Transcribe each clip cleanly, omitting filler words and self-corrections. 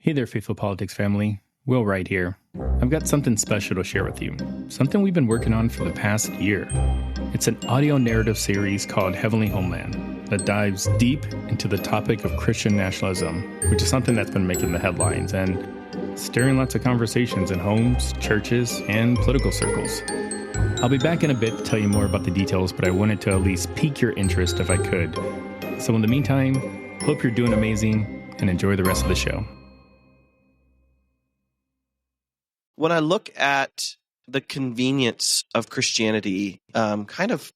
Hey there, Faithful Politics family. Will Wright here. I've got something special to share with you. Something we've been working on for the past year. It's an audio narrative series called Heavenly Homeland that dives deep into the topic of Christian nationalism, which is something that's been making the headlines and stirring lots of conversations in homes, churches, and political circles. I'll be back in a bit to tell you more about the details, but I wanted to at least pique your interest if I could. So in the meantime, hope you're doing amazing and enjoy the rest of the show. When I look at the convenience of Christianity, kind of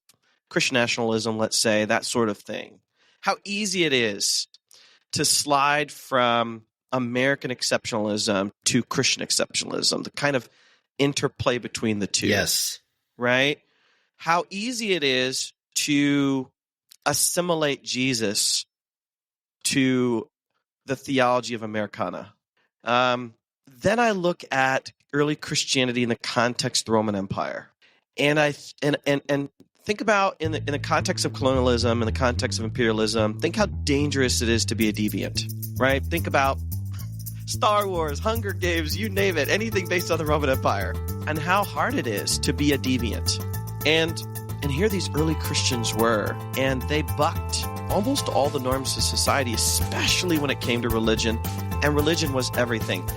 Christian nationalism, let's say, that sort of thing, how easy it is to slide from American exceptionalism to Christian exceptionalism, the kind of interplay between the two. Yes. Right? How easy it is to assimilate Jesus to the theology of Americana. Then I look at early Christianity in the context of the Roman Empire, and I think about in the context of colonialism, in the context of imperialism, think how dangerous it is to be a deviant, right? Think about Star Wars, Hunger Games, you name it, anything based on the Roman Empire, and how hard it is to be a deviant. And here these early Christians were, and they bucked almost all the norms of society, especially when it came to religion, and religion was everything.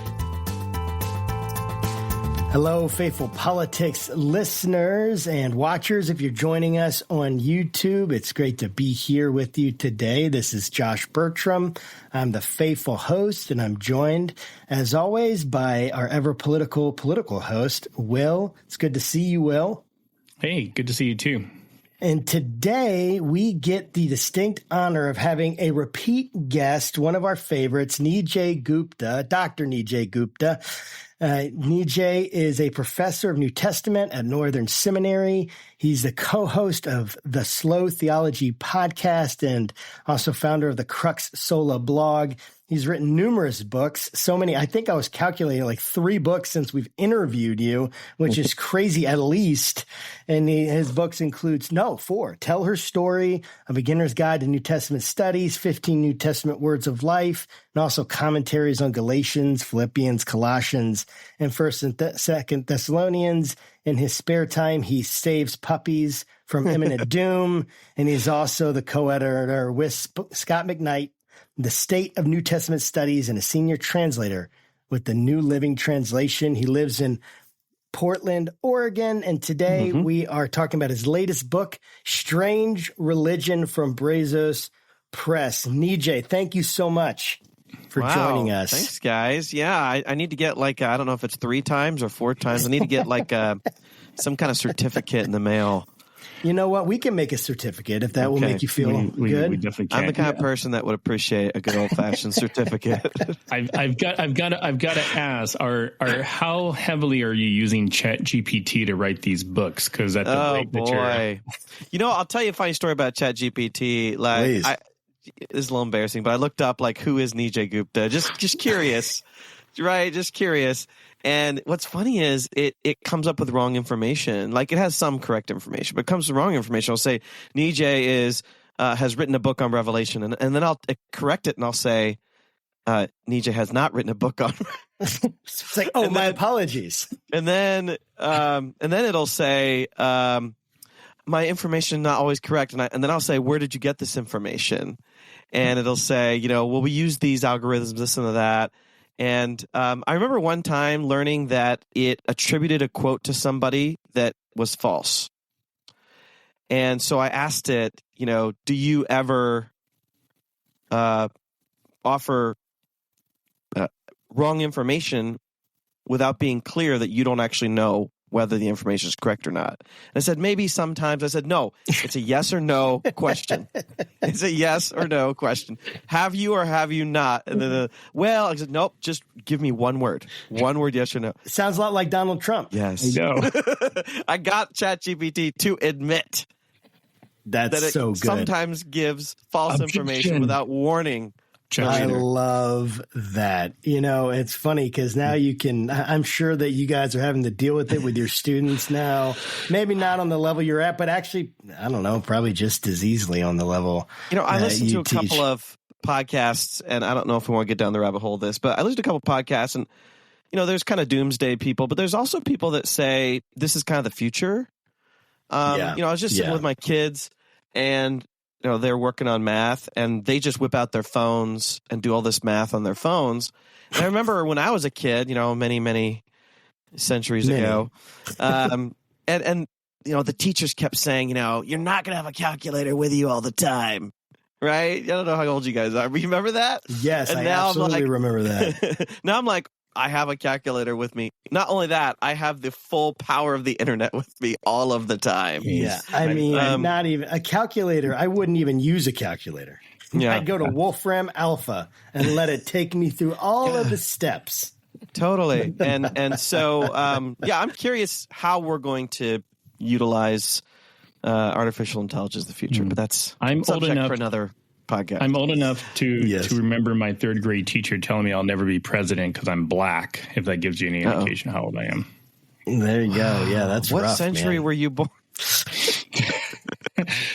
Hello, Faithful Politics listeners and watchers. If you're joining us on YouTube, it's great to be here with you today. This is Josh Bertram. I'm the faithful host, and I'm joined, as always, by our ever-political host, Will. It's good to see you, Will. Hey, good to see you too. And today we get the distinct honor of having a repeat guest, one of our favorites, Nijay Gupta, Dr. Nijay Gupta. Nijay is a professor of New Testament at Northern Seminary. He's the co-host of the Slow Theology podcast and also founder of the CruxSola blog. He's written numerous books, so many. I think I was calculating like 3 books since we've interviewed you, which is crazy at least. And his books includes, 4. Tell Her Story, A Beginner's Guide to New Testament Studies, 15 New Testament Words of Life, and also commentaries on Galatians, Philippians, Colossians, and 1st and 2nd Thessalonians. In his spare time, he saves puppies from imminent doom. And he's also the co-editor with Scott McKnight, The State of New Testament Studies, and a senior translator with the New Living Translation. He lives in Portland, Oregon, and today we are talking about his latest book, Strange Religion, from Brazos Press. Nijay, thank you so much for joining us. Thanks, guys. Yeah, I need to get I don't know if it's 3 times or 4 times. I need to get some kind of certificate in the mail. You know what? We can make a certificate if that will make you feel good. We definitely can. I'm the kind of person that would appreciate a good old-fashioned certificate. I've got to ask: how heavily are you using ChatGPT to write these books? Because at the rate that you're, I'll tell you a funny story about ChatGPT. It's a little embarrassing, but I looked up who is Nijay Gupta? Just curious, right? Just curious. And what's funny is it comes up with wrong information. It has some correct information, but it comes with wrong information. I'll say Nijay has written a book on Revelation, and then I'll correct it and I'll say Nijay has not written a book on. It's like, my apologies. And then it'll say my information not always correct, and then I'll say, where did you get this information? And it'll say, we use these algorithms, this and that. And I remember one time learning that it attributed a quote to somebody that was false. And so I asked it, do you ever offer wrong information without being clear that you don't actually know whether the information is correct or not? And I said, maybe sometimes. I said, no, it's a yes or no question. It's a yes or no question. Have you or have you not? And then, I said, nope, just give me one word. One word, yes or no. Sounds a lot like Donald Trump. Yes. I know. I got ChatGPT to admit that it so good. Sometimes gives false information without warning. I love that. It's funny because now I'm sure that you guys are having to deal with it with your students now. Maybe not on the level you're at, but actually, I don't know, probably just as easily on the level. I listened to a couple of podcasts, and I don't know if we want to get down the rabbit hole of this, but I listened to a couple podcasts, and there's kind of doomsday people, but there's also people that say this is kind of the future. I was just sitting with my kids, and they're working on math, and they just whip out their phones and do all this math on their phones. And I remember when I was a kid, many centuries ago, and the teachers kept saying, you're not going to have a calculator with you all the time. Right? I don't know how old you guys are. You remember that? Yes, and I now absolutely remember that. Now I'm like, I have a calculator with me. Not only that, I have the full power of the internet with me all of the time. Yeah. I mean, not even a calculator. I wouldn't even use a calculator. Yeah. I'd go to Wolfram Alpha and let it take me through all of the steps. Totally. And so, I'm curious how we're going to utilize artificial intelligence in the future, but that's old enough for another podcast. I'm old enough to remember my third grade teacher telling me I'll never be president because I'm black, if that gives you any indication how old I am. There you go. Yeah, that's what rough, century were you born?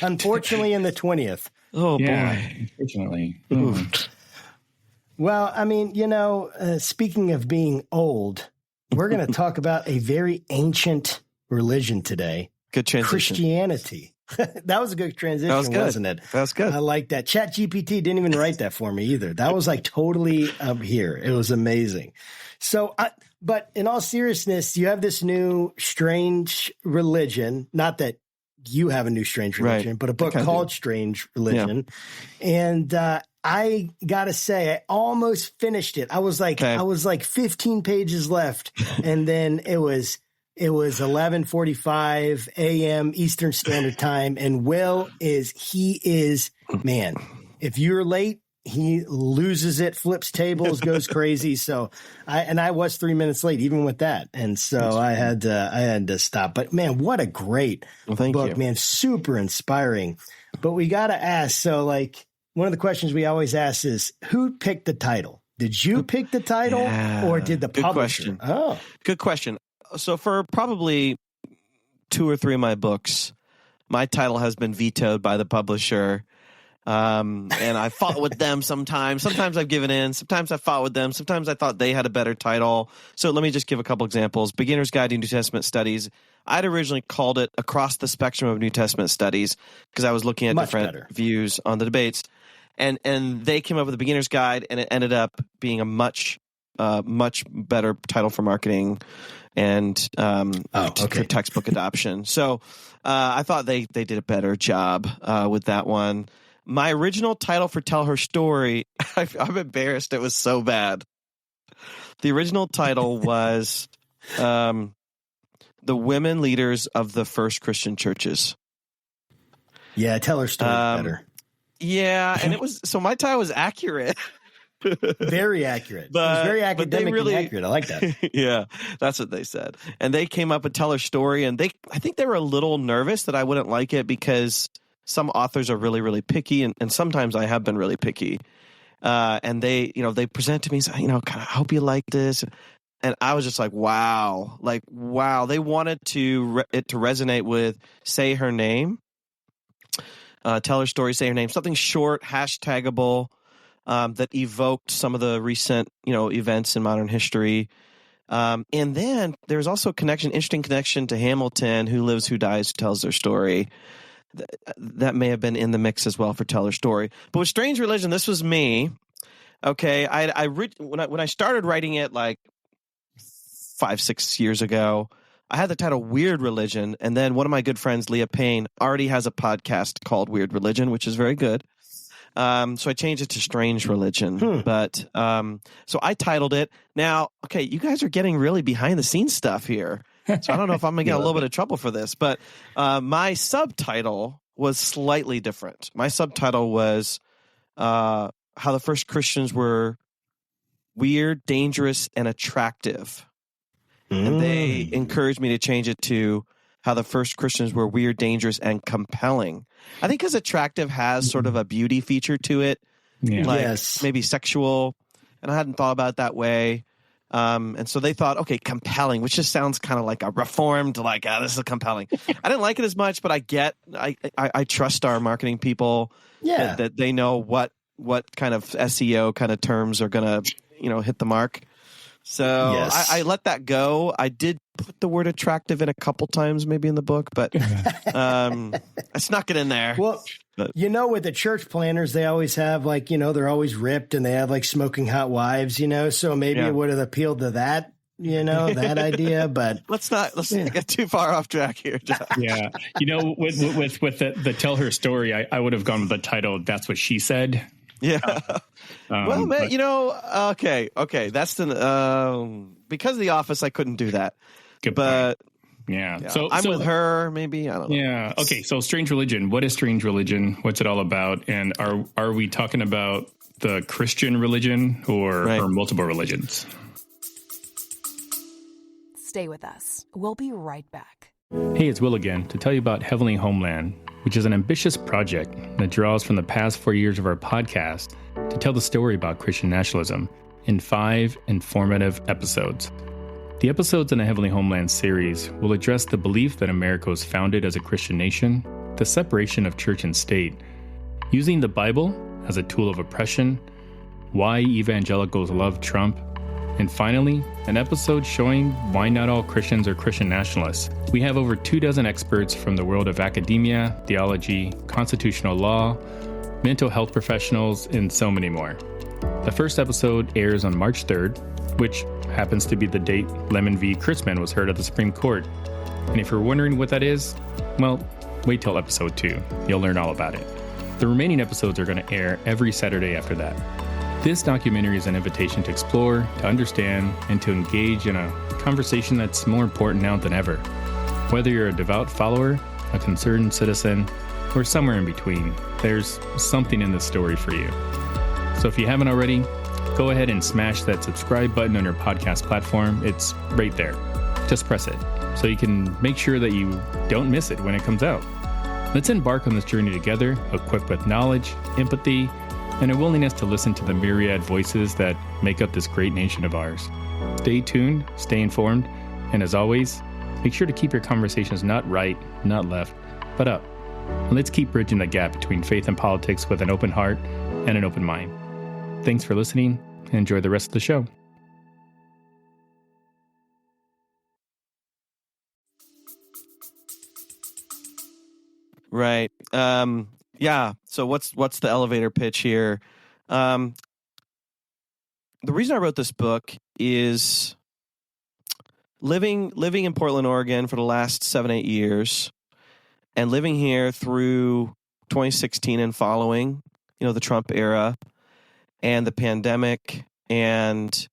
Unfortunately, in the 20th. Oh, yeah, boy. Unfortunately. Well, I mean, speaking of being old, we're going to talk about a very ancient religion today. Good transition. Christianity. That was a good transition, wasn't it? That was good. I like that. ChatGPT didn't even write that for me either. That was like totally up here. It was amazing. So, but in all seriousness, you have this new strange religion. Not that you have a new strange religion, but a book called Strange Religion. Yeah. And I gotta say, I almost finished it. I was like 15 pages left, and then it was 11:45 a.m. Eastern Standard Time, and Will is man. If you're late, he loses it, flips tables, goes crazy. So I was 3 minutes late, even with that, and so I had to stop. But man, what a great book, man! Super inspiring. But we gotta ask. So like one of the questions we always ask is, who picked the title? Did you pick the title, or did the publisher? Oh, good question. So for probably 2 or 3 of my books, my title has been vetoed by the publisher. And I fought with them sometimes. Sometimes I've given in. Sometimes I fought with them. Sometimes I thought they had a better title. So let me just give a couple examples. Beginner's Guide to New Testament Studies. I'd originally called it Across the Spectrum of New Testament Studies because I was looking at different views on the debates. And they came up with a Beginner's Guide, and it ended up being a much better title for marketing and for textbook adoption. So I thought they did a better job with that one. My original title for Tell Her Story, I'm embarrassed. It was so bad. The original title was The Women Leaders of the First Christian Churches. Yeah, Tell Her Story better. Yeah, and it was so my title was accurate. Very accurate. But, it was very academic and accurate. I like that. Yeah, that's what they said. And they came up with Tell Her Story, and I think they were a little nervous that I wouldn't like it because some authors are really, really picky, and sometimes I have been really picky. And they present to me, kind of, I hope you like this. And I was just like, wow. They wanted it to resonate with Say Her Name. Tell Her Story, Say Her Name. Something short, hashtagable. That evoked some of the recent, events in modern history. And then there's also interesting connection to Hamilton, Who Lives, Who Dies, Who Tells Their Story. That may have been in the mix as well for Tell Her Story. But with Strange Religion, this was me. Okay, when I started writing it like 5-6 years ago, I had the title Weird Religion, and then one of my good friends, Leah Payne, already has a podcast called Weird Religion, which is very good. So I changed it to Strange Religion, but so I titled it. Now, okay, you guys are getting really behind the scenes stuff here, so I don't know if I'm gonna get a little bit of trouble for this, but my subtitle was slightly different. My subtitle was How the First Christians Were Weird, Dangerous, and Attractive, and they encouraged me to change it to How the First Christians Were Weird, Dangerous, and Compelling. I think because attractive has sort of a beauty feature to it, maybe sexual, and I hadn't thought about it that way. And so they thought, okay, compelling, which just sounds kind of like a reformed, this is compelling. I didn't like it as much, but I trust our marketing people that they know what what kind of SEO kind of terms are going to, hit the mark. So Yes. I let that go. I did put the word attractive in a couple times maybe in the book, but I snuck it in there. Well, with the church planners, they always have they're always ripped and they have smoking hot wives, so maybe it would have appealed to that, that idea, but let's not get too far off track here, John. Yeah. With the tell her story, I would have gone with the title, That's What She Said. Yeah. Well, man, okay. That's because of The Office, I couldn't do that. Good but point. Yeah. So I'm with her, maybe. I don't know. Yeah. Okay. So strange religion. What is strange religion? What's it all about? And are we talking about the Christian religion or multiple religions? Stay with us. We'll be right back. Hey, it's Will again to tell you about Heavenly Homeland, which is an ambitious project that draws from the past 4 years of our podcast to tell the story about Christian nationalism in 5 informative episodes. The episodes in the Heavenly Homeland series will address the belief that America was founded as a Christian nation, the separation of church and state, using the Bible as a tool of oppression, why evangelicals love Trump, and finally, an episode showing why not all Christians are Christian nationalists. We have over 24 experts from the world of academia, theology, constitutional law, mental health professionals, and so many more. The first episode airs on March 3rd, which happens to be the date Lemon v. Kurtzman was heard at the Supreme Court. And if you're wondering what that is, well, wait till episode 2. You'll learn all about it. The remaining episodes are going to air every Saturday after that. This documentary is an invitation to explore, to understand, and to engage in a conversation that's more important now than ever. Whether you're a devout follower, a concerned citizen, or somewhere in between, there's something in this story for you. So if you haven't already, go ahead and smash that subscribe button on your podcast platform. It's right there. Just press it so you can make sure that you don't miss it when it comes out. Let's embark on this journey together, equipped with knowledge, empathy, and a willingness to listen to the myriad voices that make up this great nation of ours. Stay tuned, stay informed, and as always, make sure to keep your conversations not right, not left, but up. And let's keep bridging the gap between faith and politics with an open heart and an open mind. Thanks for listening, and enjoy the rest of the show. Right. Yeah. So what's the elevator pitch here? The reason I wrote this book is living in Portland, Oregon for the last 7-8 years, and living here through 2016 and following, the Trump era and the pandemic and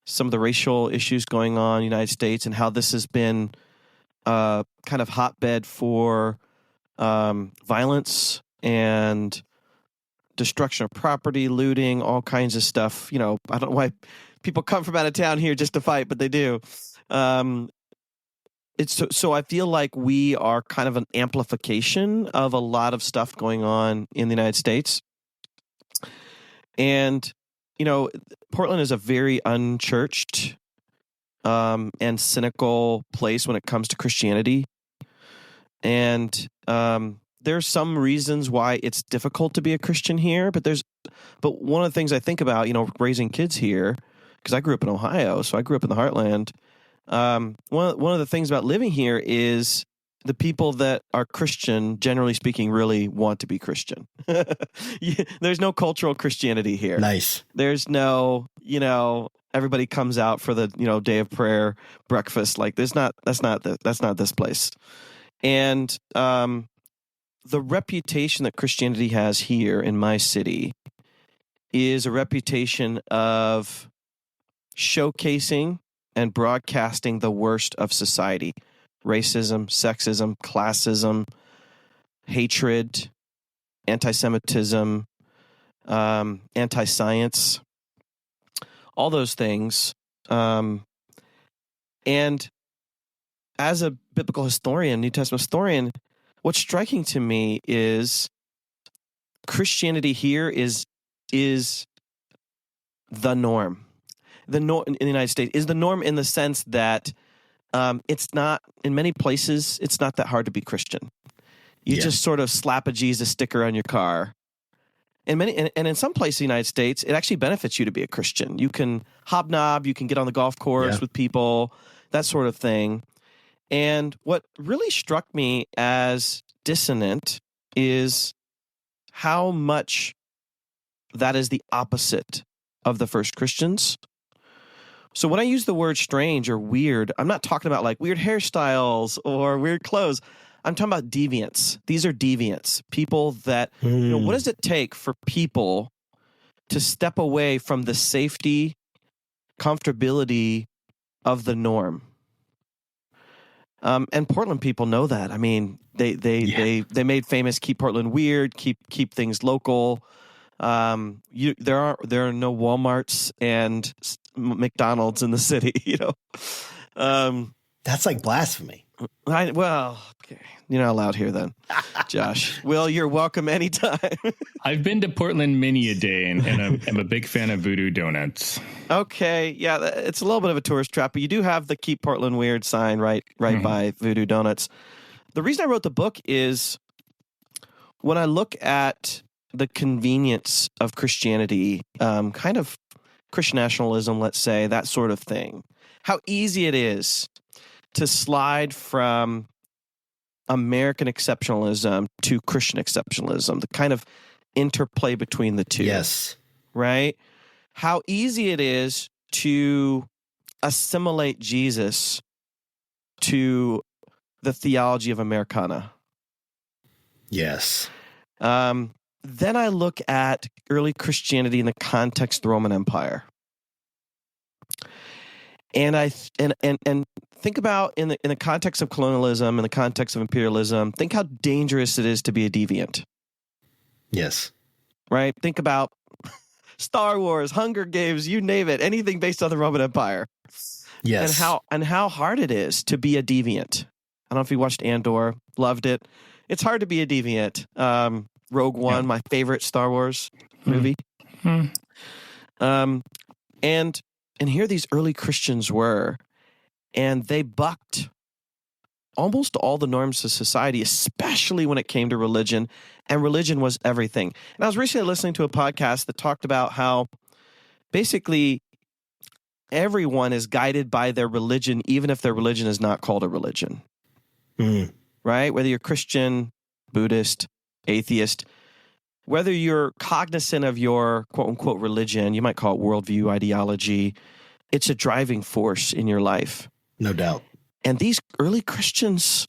some of the racial issues going on in the United States, and how this has been kind of hotbed for violence and destruction of property, looting, all kinds of stuff. I don't know why people come from out of town here just to fight, but they do. It's so I feel like we are kind of an amplification of a lot of stuff going on in the United States. And, Portland is a very unchurched and cynical place when it comes to Christianity. And there's some reasons why it's difficult to be a Christian here, but one of the things I think about, raising kids here, because I grew up in Ohio, so I grew up in the heartland. One of the things about living here is the people that are Christian, generally speaking, really want to be Christian. There's no cultural Christianity here. Nice. There's no, everybody comes out for the, day of prayer, breakfast. Like that's not this place. And the reputation that Christianity has here in my city is a reputation of showcasing and broadcasting the worst of society: racism, sexism, classism, hatred, anti-Semitism, anti-science, all those things. And as a biblical historian, New Testament historian, what's striking to me is Christianity here is the norm. The norm in the United States is the norm in the sense that it's not, in many places, it's not that hard to be Christian. You just sort of slap a Jesus sticker on your car and in some places in the United States, it actually benefits you to be a Christian. You can hobnob, you can get on the golf course with people, that sort of thing. And what really struck me as dissonant is how much that is the opposite of the first Christians. So when I use the word strange or weird, I'm not talking about like weird hairstyles or weird clothes. I'm talking about deviants. These are deviants, people that, what does it take for people to step away from the safety, comfortability of the norm? And Portland people know that. I mean, they made famous keep Portland weird, keep things local. There are no Walmarts and McDonald's in the city. That's like blasphemy. Okay. You're not allowed here then, Josh. Will, you're welcome anytime. I've been to Portland many a day, and I'm a big fan of Voodoo Donuts. Okay, yeah, it's a little bit of a tourist trap, but you do have the Keep Portland Weird sign right by Voodoo Donuts. The reason I wrote the book is when I look at the convenience of Christianity, kind of Christian nationalism, let's say, that sort of thing, how easy it is to slide from American exceptionalism to Christian exceptionalism, the kind of interplay between the two. Yes. Right? How easy it is to assimilate Jesus to the theology of Americana. Yes. Then I look at early Christianity in the context of the Roman Empire. And I think about in the context of colonialism, in the context of imperialism, think how dangerous it is to be a deviant. Yes. Right? Think about Star Wars, Hunger Games, you name it, anything based on the Roman Empire. Yes. And how hard it is to be a deviant. I don't know if you watched Andor, loved it. It's hard to be a deviant. Rogue One, my favorite Star Wars movie. And here these early Christians were, and they bucked almost all the norms of society, especially when it came to religion, and religion was everything. And I was recently listening to a podcast that talked about how basically everyone is guided by their religion, even if their religion is not called a religion. Right? Whether you're Christian, Buddhist, atheist, whether you're cognizant of your quote-unquote religion, you might call it worldview, ideology, it's a driving force in your life. No doubt. And these early Christians,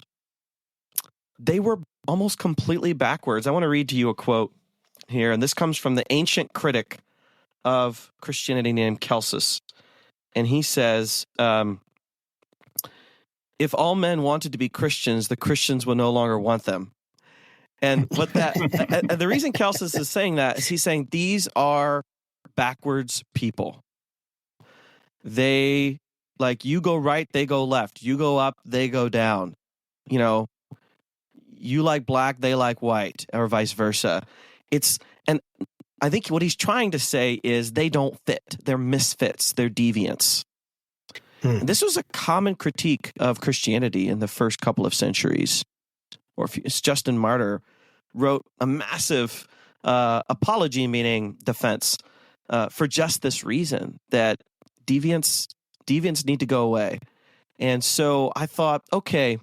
they were almost completely backwards. I want to read to you a quote here, and this comes from the ancient critic of Christianity named Celsus. And he says, if all men wanted to be Christians, the Christians would no longer want them. And what the reason Celsus is saying that is he's saying these are backwards people. They, like, you go right, they go left. You go up, they go down. You like black, they like white, or vice versa. And I think what he's trying to say is they don't fit. They're misfits. They're deviants. And this was a common critique of Christianity in the first couple of centuries. Or Justin Martyr wrote a massive apology, meaning defense, for just this reason, that deviants need to go away. And so I thought, okay,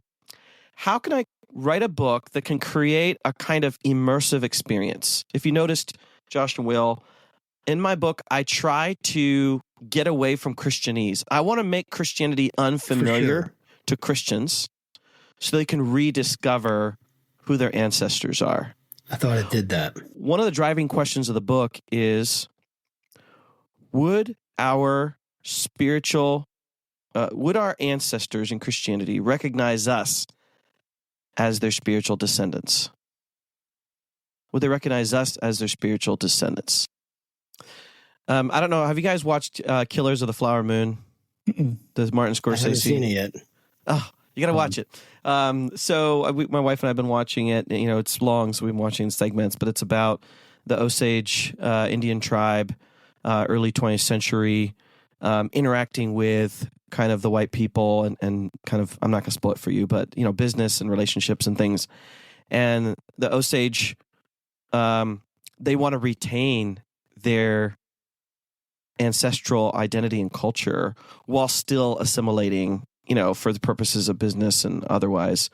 how can I write a book that can create a kind of immersive experience? If you noticed, Josh and Will, in my book, I try to get away from Christianese. I want to make Christianity unfamiliar to Christians so they can rediscover who their ancestors are. I thought it did that. One of the driving questions of the book is, would our ancestors in Christianity recognize us as their spiritual descendants? Would they recognize us as their spiritual descendants? I don't know. Have you guys watched Killers of the Flower Moon? The Martin Scorsese? I haven't seen it yet. Oh, you got to watch it. So my wife and I have been watching it. It's long, so we've been watching segments, but it's about the Osage Indian tribe, early 20th century, interacting with kind of the white people and kind of, I'm not going to spoil it for you, but, business and relationships and things. And the Osage they want to retain their ancestral identity and culture while still assimilating, for the purposes of business and otherwise.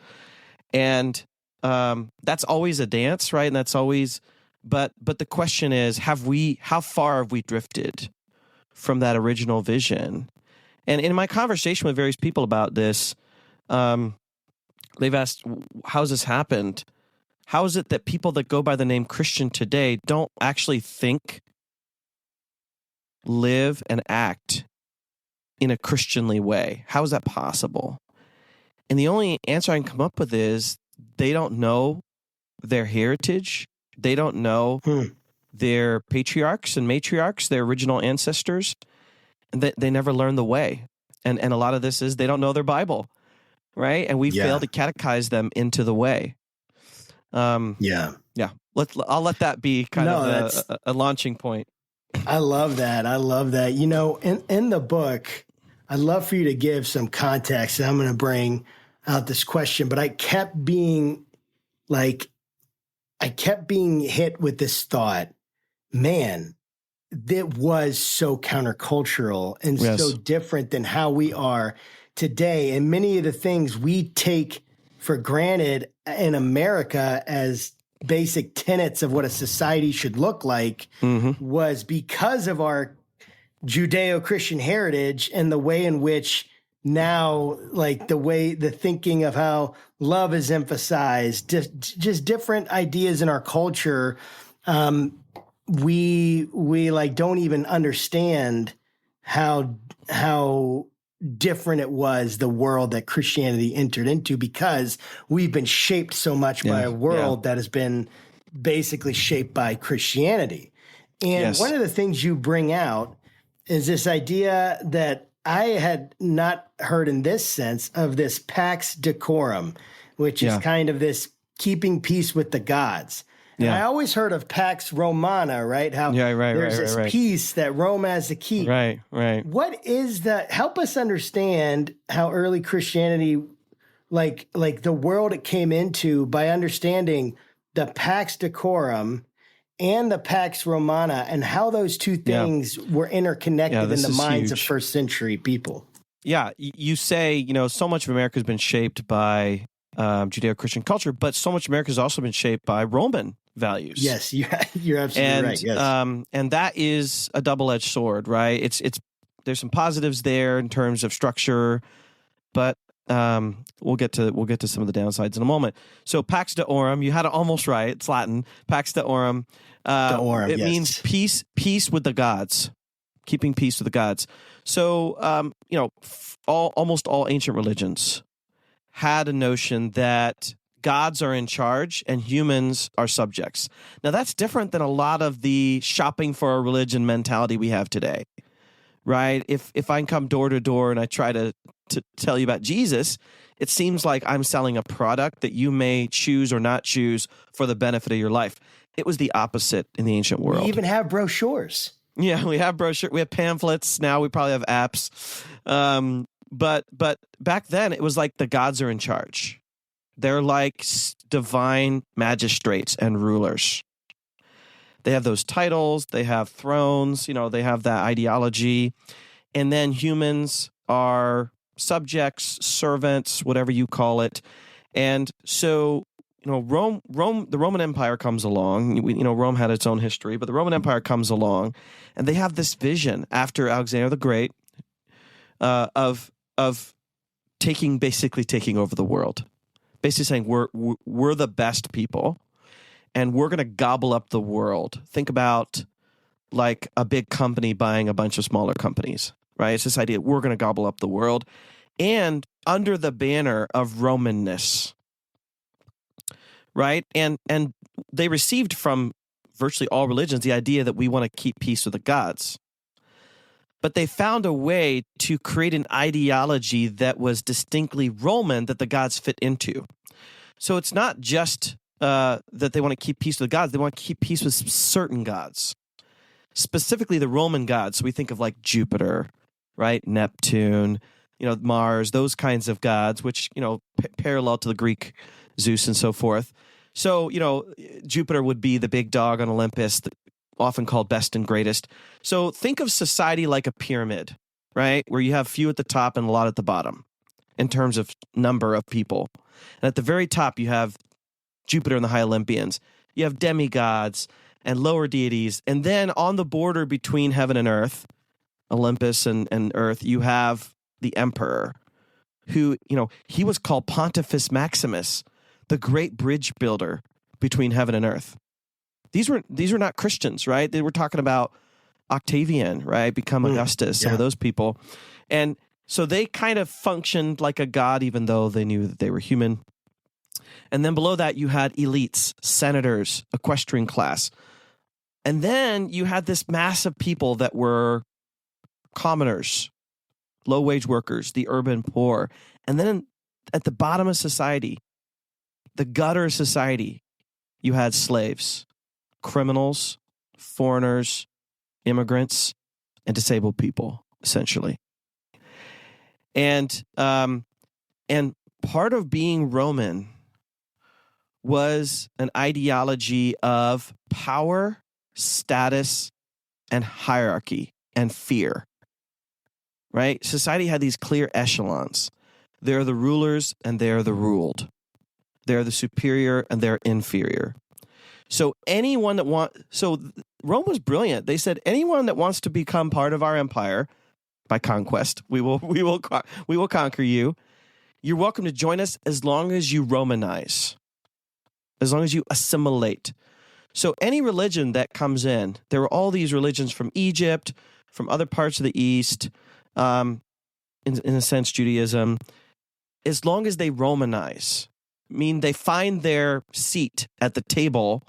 And that's always a dance, right? And that's always, but the question is, how far have we drifted from that original vision? And in my conversation with various people about this, they've asked, how's this happened? How is it that people that go by the name Christian today don't actually think, live, and act in a Christianly way? How is that possible? And the only answer I can come up with is they don't know their heritage. They don't know their patriarchs and matriarchs, their original ancestors. And they never learned the way. And a lot of this is they don't know their Bible, right? And we fail to catechize them into the way. Yeah. I'll let that be kind of a launching point. I love that. In the book, I'd love for you to give some context. And I'm going to bring out this question, but I kept being hit with this thought, man, that was so countercultural and so different than how we are today. And many of the things we take for granted in America as basic tenets of what a society should look like was because of our Judeo-Christian heritage and the way in which now, like the thinking of how love is emphasized, just different ideas in our culture. We don't even understand how different it was, the world that Christianity entered into, because we've been shaped so much by a world that has been basically shaped by Christianity. And one of the things you bring out is this idea that I had not heard in this sense of this pax decorum, which is kind of this keeping peace with the gods. And I always heard of Pax Romana, right? How there's this peace that Rome has to keep. Right. What is that? Help us understand how early Christianity, like the world it came into, by understanding the Pax Decorum and the Pax Romana and how those two things were interconnected in the minds of first century people. Yeah, you say, so much of America has been shaped by Judeo-Christian culture, but so much of America has also been shaped by Roman values. Yes, you're absolutely right. Yes. And that is a double-edged sword, right? It's there's some positives there in terms of structure, but we'll get to some of the downsides in a moment. So Pax Deorum, you had it almost right. It's Latin. Pax Deorum. It means peace with the gods, keeping peace with the gods. So almost all ancient religions had a notion that gods are in charge and humans are subjects. Now, that's different than a lot of the shopping for a religion mentality we have today, right? If I can come door to door and I try to tell you about Jesus, it seems like I'm selling a product that you may choose or not choose for the benefit of your life. It was the opposite in the ancient world. We even have brochures. Yeah, we have brochures. We have pamphlets. Now we probably have apps. But back then, it was like the gods are in charge. They're like divine magistrates and rulers. They have those titles. They have thrones. They have that ideology. And then humans are subjects, servants, whatever you call it. And so, Rome, the Roman Empire comes along. Rome had its own history, but the Roman Empire comes along, and they have this vision after Alexander the Great of basically taking over the world. Basically saying we're the best people, and we're going to gobble up the world. Think about like a big company buying a bunch of smaller companies, right? It's this idea we're going to gobble up the world, and under the banner of Romanness, right? And they received from virtually all religions the idea that we want to keep peace with the gods. But they found a way to create an ideology that was distinctly Roman that the gods fit into. So it's not just that they want to keep peace with the gods. They want to keep peace with certain gods, specifically the Roman gods. So we think of like Jupiter, right? Neptune, Mars, those kinds of gods, which, parallel to the Greek Zeus and so forth. So, Jupiter would be the big dog on Olympus, often called best and greatest. So think of society like a pyramid, right? Where you have few at the top and a lot at the bottom in terms of number of people. And at the very top, you have Jupiter and the high Olympians. You have demigods and lower deities. And then on the border between heaven and earth, Olympus and earth, you have the emperor, who, he was called Pontifex Maximus, the great bridge builder between heaven and earth. These were not Christians, right? They were talking about Octavian, right? Become Augustus, some of those people. And so they kind of functioned like a god, even though they knew that they were human. And then below that, you had elites, senators, equestrian class. And then you had this mass of people that were commoners, low-wage workers, the urban poor. And then at the bottom of society, the gutter of society, you had slaves, criminals, foreigners, immigrants, and disabled people, essentially. And part of being Roman was an ideology of power, status, and hierarchy and fear. Right? Society had these clear echelons. They're the rulers and they're the ruled. They're the superior and they're inferior. So Rome was brilliant. They said anyone that wants to become part of our empire by conquest, we will conquer you. You're welcome to join us as long as you Romanize, as long as you assimilate. So any religion that comes in, there were all these religions from Egypt, from other parts of the East, in a sense, Judaism, as long as they Romanize, mean they find their seat at the table,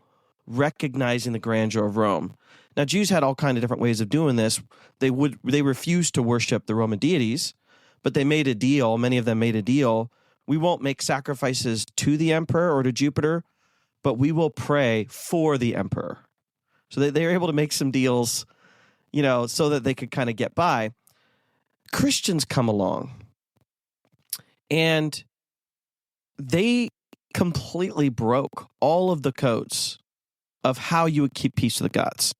recognizing the grandeur of Rome. Now, Jews had all kinds of different ways of doing this. They refused to worship the Roman deities, but they made a deal. Many of them made a deal. We won't make sacrifices to the emperor or to Jupiter, but we will pray for the emperor. So they were able to make some deals, so that they could kind of get by. Christians come along, and they completely broke all of the codes of how you would keep peace with the gods.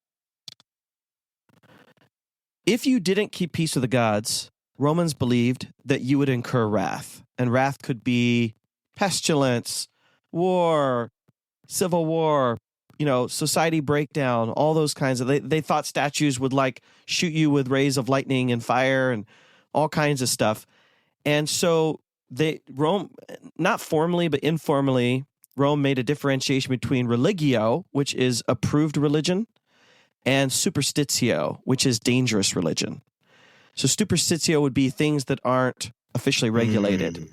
If you didn't keep peace with the gods, Romans believed that you would incur wrath, and wrath could be pestilence, war, civil war, society breakdown, all those kinds of. They thought statues would shoot you with rays of lightning and fire and all kinds of stuff. And so Rome, not formally but informally, Rome made a differentiation between religio, which is approved religion, and superstitio, which is dangerous religion. So superstitio would be things that aren't officially regulated.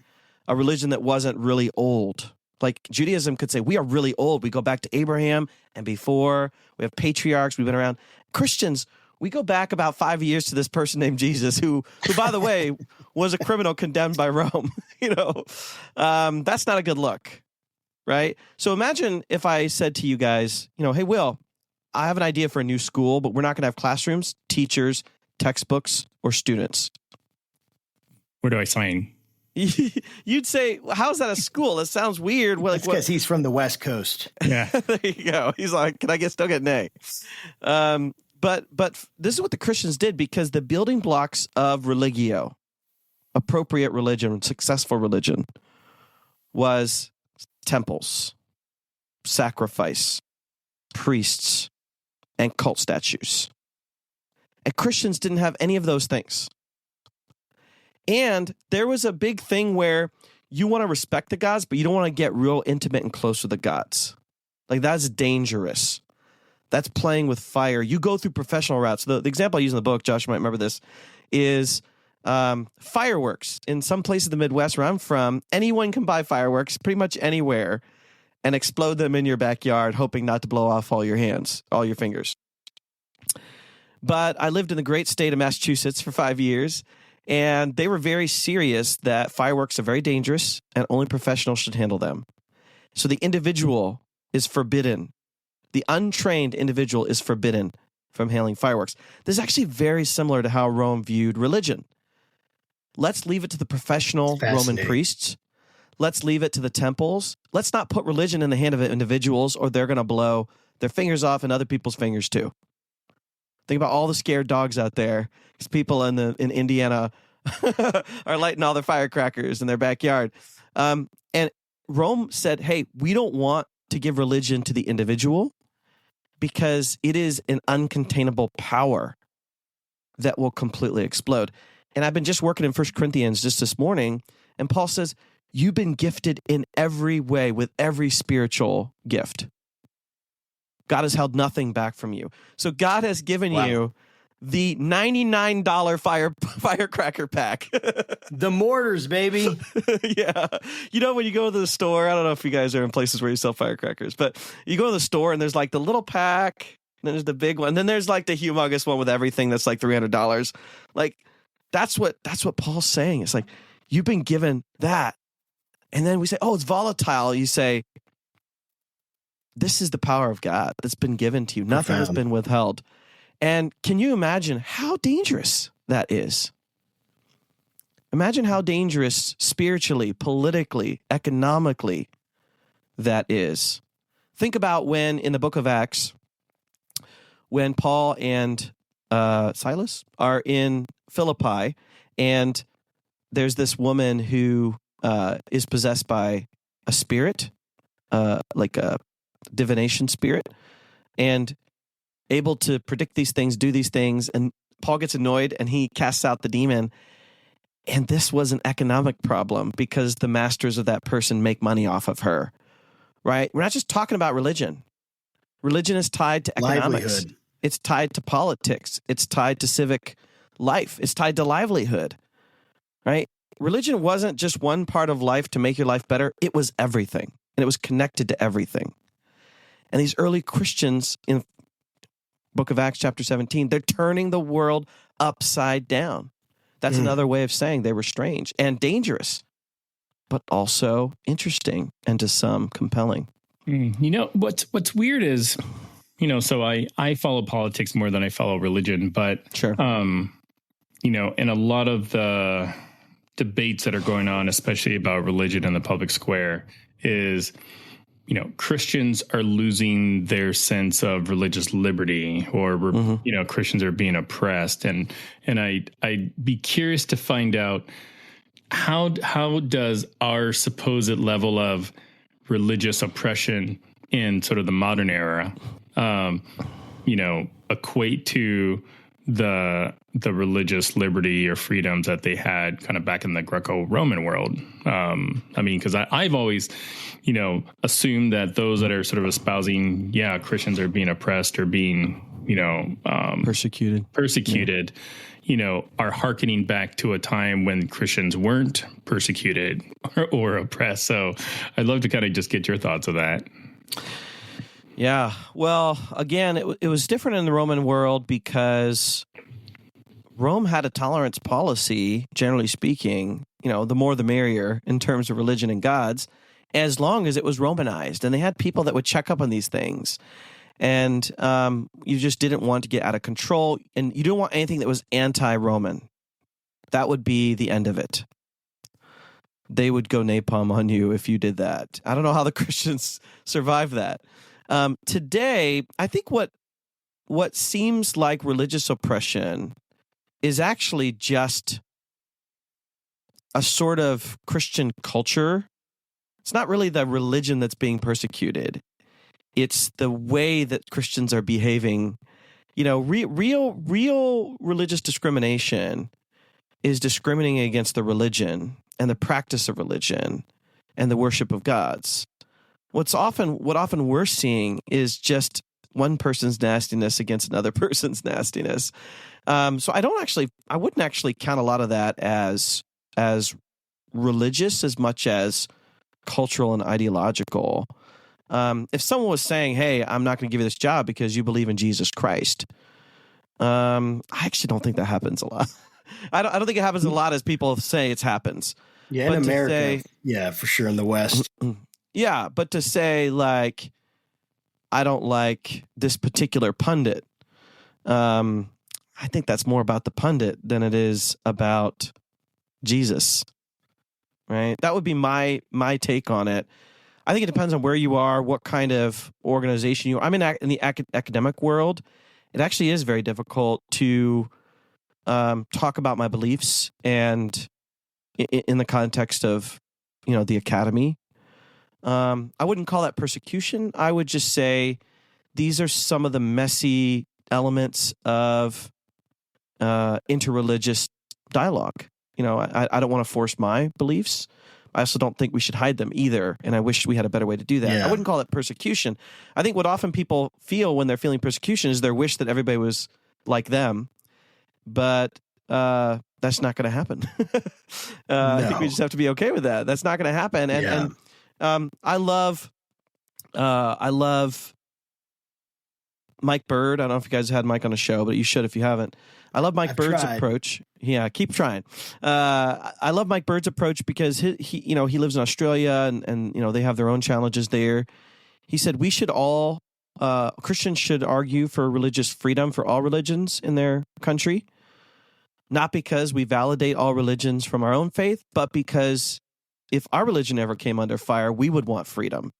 A religion that wasn't really old. Like Judaism could say, we are really old. We go back to Abraham and before. We have patriarchs. We've been around. Christians, we go back about 5 years to this person named Jesus, who by the way, was a criminal condemned by Rome. That's not a good look, right? So imagine if I said to you guys, hey, Will, I have an idea for a new school, but we're not going to have classrooms, teachers, textbooks, or students. Where do I sign? You'd say, how's that a school? It sounds weird. That's because he's from the West Coast. Yeah. There you go. He's like, can I still get an A? But this is what the Christians did, because the building blocks of religio, appropriate religion, successful religion, was temples, sacrifice, priests, and cult statues. And Christians didn't have any of those things. And there was a big thing where you want to respect the gods, but you don't want to get real intimate and close with the gods. That's dangerous. That's playing with fire. You go through professional routes. The example I use in the book, Josh might remember this, is fireworks. In some places in the Midwest where I'm from, anyone can buy fireworks pretty much anywhere and explode them in your backyard, hoping not to blow off all your fingers. But I lived in the great state of Massachusetts for 5 years, and they were very serious that fireworks are very dangerous and only professionals should handle them. So the individual is forbidden. The untrained individual is forbidden from handling fireworks. This is actually very similar to how Rome viewed religion. Let's leave it to the professional Roman priests. let's leave it to the temples. Let's not put religion in the hand of individuals, or they're going to blow their fingers off and other people's fingers too. Think about all the scared dogs out there, because people in Indiana are lighting all their firecrackers in their backyard. And Rome said, hey, we don't want to give religion to the individual, because it is an uncontainable power that will completely explode. And I've been just working in 1 Corinthians just this morning, and Paul says, you've been gifted in every way with every spiritual gift. God has held nothing back from you. So God has given you the $99 firecracker pack. The mortars, baby. Yeah. You know, when you go to the store, I don't know if you guys are in places where you sell firecrackers, but you go to the store and there's like the little pack, and then there's the big one, and then there's like the humongous one with everything that's like $300. Like, that's what Paul's saying. It's like, you've been given that. And then we say, oh, it's volatile. You say, this is the power of God that's been given to you. Nothing has been withheld. And can you imagine how dangerous that is? Imagine how dangerous spiritually, politically, economically that is. Think about when in the book of Acts, when Paul and Silas are in Philippi, and there's this woman who is possessed by a spirit, like a divination spirit, and able to predict these things, do these things, and Paul gets annoyed and he casts out the demon. And this was an economic problem because the masters of that person make money off of her, right? We're not just talking about religion. Religion is tied to economics. Livelihood. It's tied to politics. It's tied to civic life. It's tied to livelihood, right? Religion wasn't just one part of life to make your life better. It was everything, and it was connected to everything. And these early Christians in Book of Acts chapter 17, they're turning the world upside down. That's another way of saying they were strange and dangerous, but also interesting and to some compelling. You know, what's weird is, you know, so I follow politics more than I follow religion, but, Sure. You know, in a lot of the debates that are going on, especially about religion in the public square, is, you know, Christians are losing their sense of religious liberty, or, you know, Christians are being oppressed. And I'd be curious to find out how does our supposed level of religious oppression in sort of the modern era, you know, equate to the religious liberty or freedoms that they had kind of back in the Greco-Roman world. I mean, because I've always, you know, assumed that those that are sort of espousing, Christians are being oppressed or being, you know, persecuted, you know, are hearkening back to a time when Christians weren't persecuted or oppressed. So I'd love to kind of just get your thoughts of that. Yeah. Well, again, it was different in the Roman world because Rome had a tolerance policy, generally speaking, you know, the more the merrier in terms of religion and gods, as long as it was Romanized. And they had people that would check up on these things. And you just didn't want to get out of control. And you didn't want anything that was anti-Roman. That would be the end of it. They would go napalm on you if you did that. I don't know how the Christians survived that. Today, I think what seems like religious oppression is actually just a sort of Christian culture. It's not really the religion that's being persecuted. It's the way that Christians are behaving. You know, real religious discrimination is discriminating against the religion and the practice of religion and the worship of gods. What often we're seeing is just one person's nastiness against another person's nastiness. So I wouldn't actually count a lot of that as religious as much as cultural and ideological. If someone was saying, "Hey, I'm not going to give you this job because you believe in Jesus Christ," I actually don't think that happens a lot. I don't think it happens a lot as people say it happens. Yeah, in America, for sure in the West. Yeah, but to say, like, I don't like this particular pundit, I think that's more about the pundit than it is about Jesus, right? That would be my take on it. I think it depends on where you are, what kind of organization you are. I'm in the academic world. It actually is very difficult to talk about my beliefs and in the context of, the academy. I wouldn't call that persecution. I would just say these are some of the messy elements of interreligious dialogue. I don't want to force my beliefs. I also don't think we should hide them either, and I wish we had a better way to do that. Yeah. I wouldn't call it persecution. I think what often people feel when they're feeling persecution is their wish that everybody was like them, but that's not going to happen. I think we just have to be okay with that. That's not going to happen. And I love Mike Bird. I don't know if you guys had Mike on the show, but you should if you haven't. I love Mike Bird's approach. Yeah, keep trying. I love Mike Bird's approach because he lives in Australia and they have their own challenges there. He said we should all Christians should argue for religious freedom for all religions in their country, not because we validate all religions from our own faith, but because if our religion ever came under fire, we would want freedom.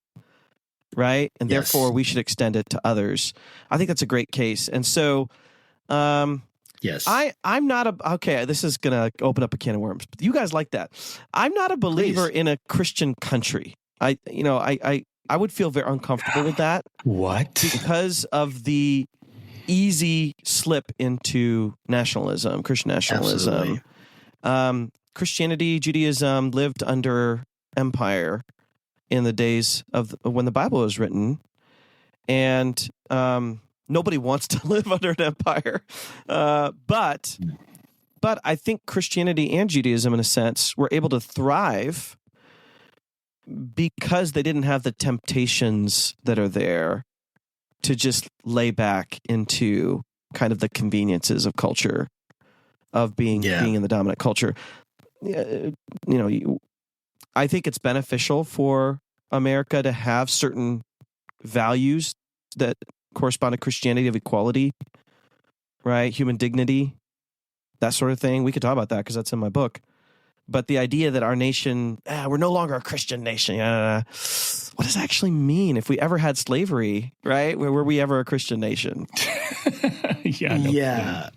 Right? And therefore we should extend it to others. I think that's a great case. And so, yes, I'm not okay, this is going to open up a can of worms. But you guys like that. I'm not a believer in a Christian country. I would feel very uncomfortable with that. What? Because of the easy slip into nationalism, Christian nationalism. Christianity, Judaism lived under empire in the days of when the Bible was written, and nobody wants to live under an empire. But I think Christianity and Judaism, in a sense, were able to thrive because they didn't have the temptations that are there to just lay back into kind of the conveniences of culture, of being in the dominant culture. I think it's beneficial for America to have certain values that correspond to Christianity of equality, right? Human dignity, that sort of thing. We could talk about that because that's in my book. But the idea that our nation, we're no longer a Christian nation. What does that actually mean? If we ever had slavery, right? Were we ever a Christian nation? Yeah.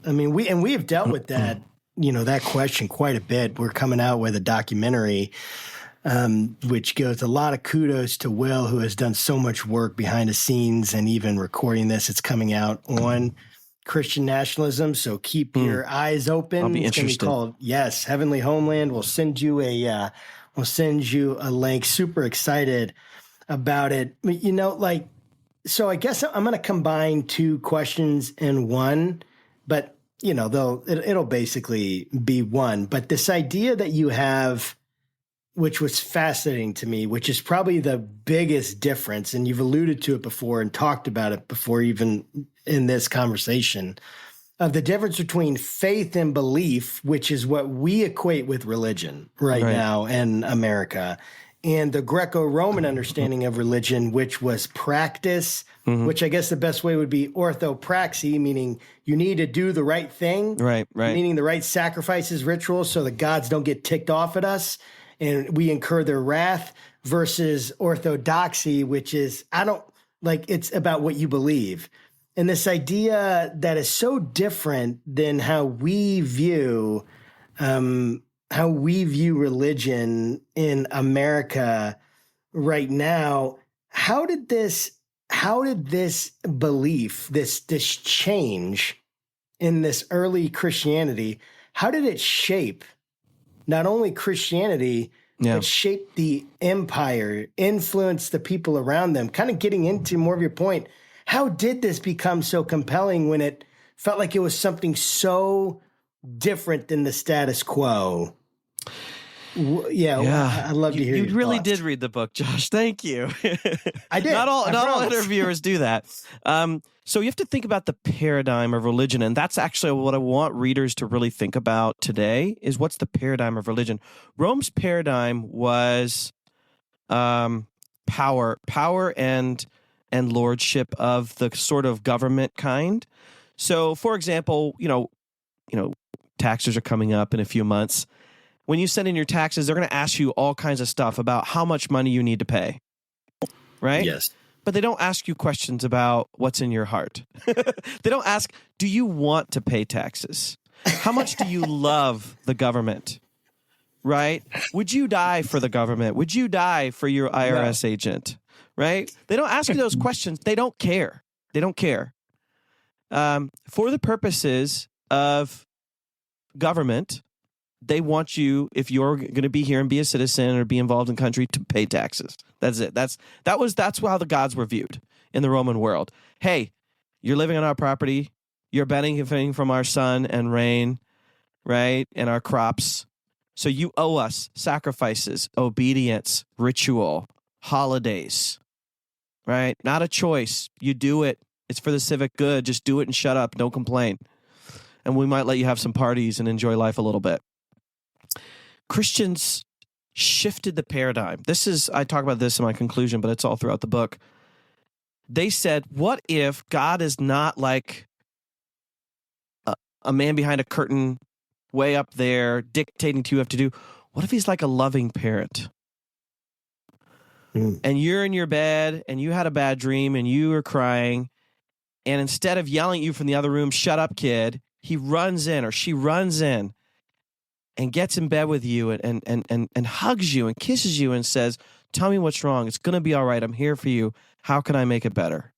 I mean, we have dealt with that, that question quite a bit. We're coming out with a documentary, which goes a lot of kudos to Will, who has done so much work behind the scenes and even recording this. It's coming out on Christian nationalism, so keep your eyes open. I'll be it's interested. Going to be called Heavenly Homeland. We'll send you a link. Super excited about it. So I guess I'm going to combine two questions in one, but it'll basically be one. But this idea that you have, which was fascinating to me, which is probably the biggest difference, and you've alluded to it before and talked about it before, even in this conversation, of the difference between faith and belief, which is what we equate with religion right now in America, and the Greco-Roman understanding of religion, which was practice, which I guess the best way would be orthopraxy, meaning you need to do the right thing, right, meaning the right sacrifices, rituals, so the gods don't get ticked off at us and we incur their wrath, versus orthodoxy, which is, it's about what you believe. And this idea that is so different than how we view religion in America right now. How did this belief, this change in this early Christianity, how did it shape not only Christianity, but shape the empire, influence the people around them? Kind of getting into more of your point, how did this become so compelling when it felt like it was something so different than the status quo? I'd love to hear you your really thoughts. did read the book, Josh. Thank you. I did. Not all promise. interviewers do that. So you have to think about the paradigm of religion, and that's actually what I want readers to really think about today, is what's the paradigm of religion. Rome's paradigm was power and lordship of the sort of government kind. So, for example, taxes are coming up in a few months. when you send in your taxes, they're going to ask you all kinds of stuff about how much money you need to pay, right? Yes. But they don't ask you questions about what's in your heart. They don't ask, do you want to pay taxes? How much do you love the government? Right? Would you die for the government? Would you die for your IRS agent? Right? They don't ask you those questions. They don't care. They don't care. For the purposes of government, they want you, if you're going to be here and be a citizen or be involved in country, to pay taxes. That's it. That's how the gods were viewed in the Roman world. Hey, you're living on our property. You're benefiting from our sun and rain, right? And our crops. So you owe us sacrifices, obedience, ritual, holidays, right? Not a choice. You do it. It's for the civic good. Just do it and shut up. Don't complain. And we might let you have some parties and enjoy life a little bit. Christians shifted the paradigm. I talk about this in my conclusion, but it's all throughout the book. They said, what if God is not like a man behind a curtain way up there dictating to you what to do? What if he's like a loving parent? And you're in your bed and you had a bad dream and you were crying, and instead of yelling at you from the other room, shut up, kid, he runs in or she runs in and gets in bed with you and hugs you and kisses you and says, tell me what's wrong. It's going to be all right. I'm here for you. How can I make it better?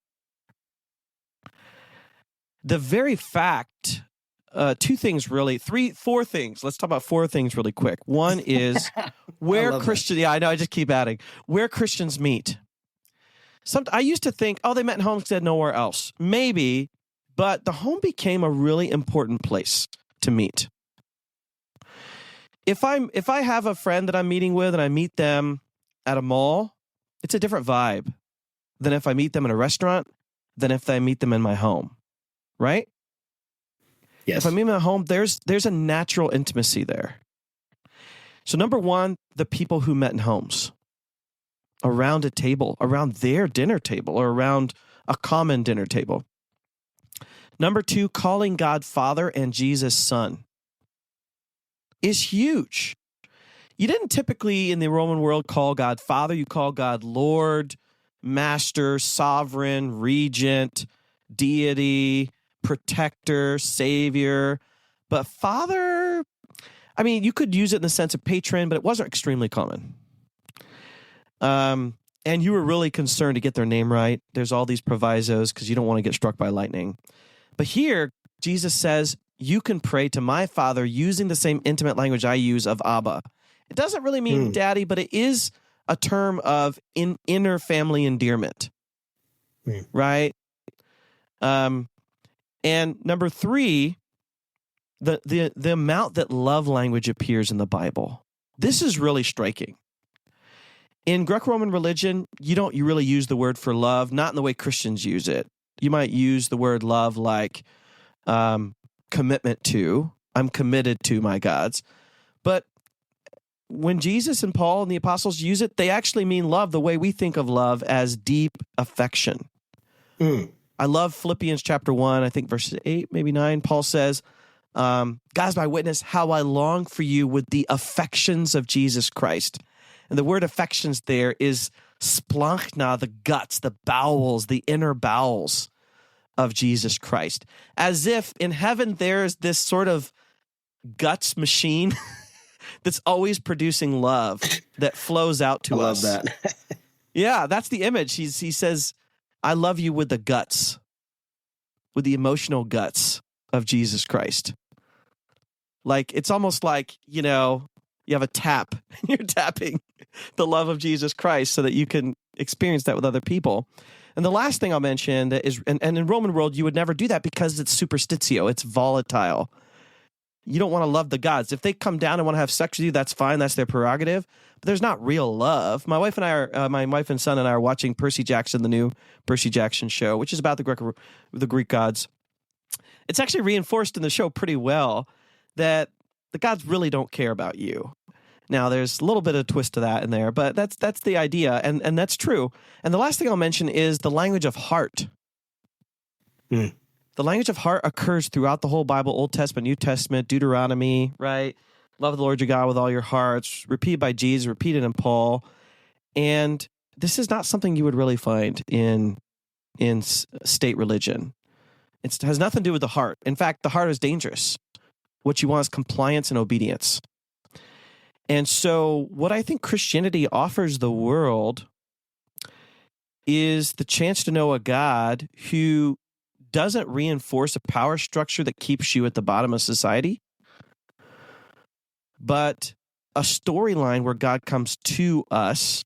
The very fact, four things. Let's talk about four things really quick. One is where Christians, yeah, I know, I just keep adding, where Christians meet. I used to think, they met in homes because they had nowhere else. Maybe, but the home became a really important place to meet. If I have a friend that I'm meeting with and I meet them at a mall, it's a different vibe than if I meet them in a restaurant, than if I meet them in my home, right? Yes. If I meet them at home, there's a natural intimacy there. So number one, the people who met in homes, around a table, around their dinner table, or around a common dinner table. Number two, calling God Father and Jesus Son is huge. You didn't typically in the Roman world call God Father. You call God Lord, Master, Sovereign, Regent, Deity, Protector, Savior. But Father, I mean, you could use it in the sense of patron, but it wasn't extremely common. And you were really concerned to get their name right. There's all these provisos because you don't want to get struck by lightning. But here, Jesus says, you can pray to my Father using the same intimate language I use of Abba. It doesn't really mean daddy, but it is a term of inner family endearment, right? And number three, the amount that love language appears in the Bible. This is really striking. In Greco-Roman religion, you really use the word for love, not in the way Christians use it. You might use the word love like commitment to, I'm committed to my gods. But when Jesus and Paul and the apostles use it, they actually mean love the way we think of love as deep affection. I love Philippians chapter 1, I think verses 8, maybe 9. Paul says, God's my witness, how I long for you with the affections of Jesus Christ. And the word affections there is splanchna, the guts, the bowels, the inner bowels of Jesus Christ. As if in heaven there's this sort of guts machine that's always producing love that flows out to us. I love that. Yeah, that's the image. He says, I love you with the guts, with the emotional guts of Jesus Christ. Like, it's almost like, you have a tap, and you're tapping the love of Jesus Christ so that you can experience that with other people. And the last thing I'll mention that is, and in Roman world, you would never do that because it's superstitio, it's volatile. You don't want to love the gods. If they come down and want to have sex with you, that's fine. That's their prerogative. But there's not real love. My wife and son and I are watching Percy Jackson, the new Percy Jackson show, which is about the Greek gods. It's actually reinforced in the show pretty well that the gods really don't care about you. Now, there's a little bit of a twist to that in there, but that's the idea, and that's true. And the last thing I'll mention is the language of heart. The language of heart occurs throughout the whole Bible, Old Testament, New Testament, Deuteronomy, right? love the Lord your God with all your hearts, repeated by Jesus, repeated in Paul. And this is not something you would really find in state religion. It has nothing to do with the heart. In fact, the heart is dangerous. What you want is compliance and obedience. And so what I think Christianity offers the world is the chance to know a God who doesn't reinforce a power structure that keeps you at the bottom of society, but a storyline where God comes to us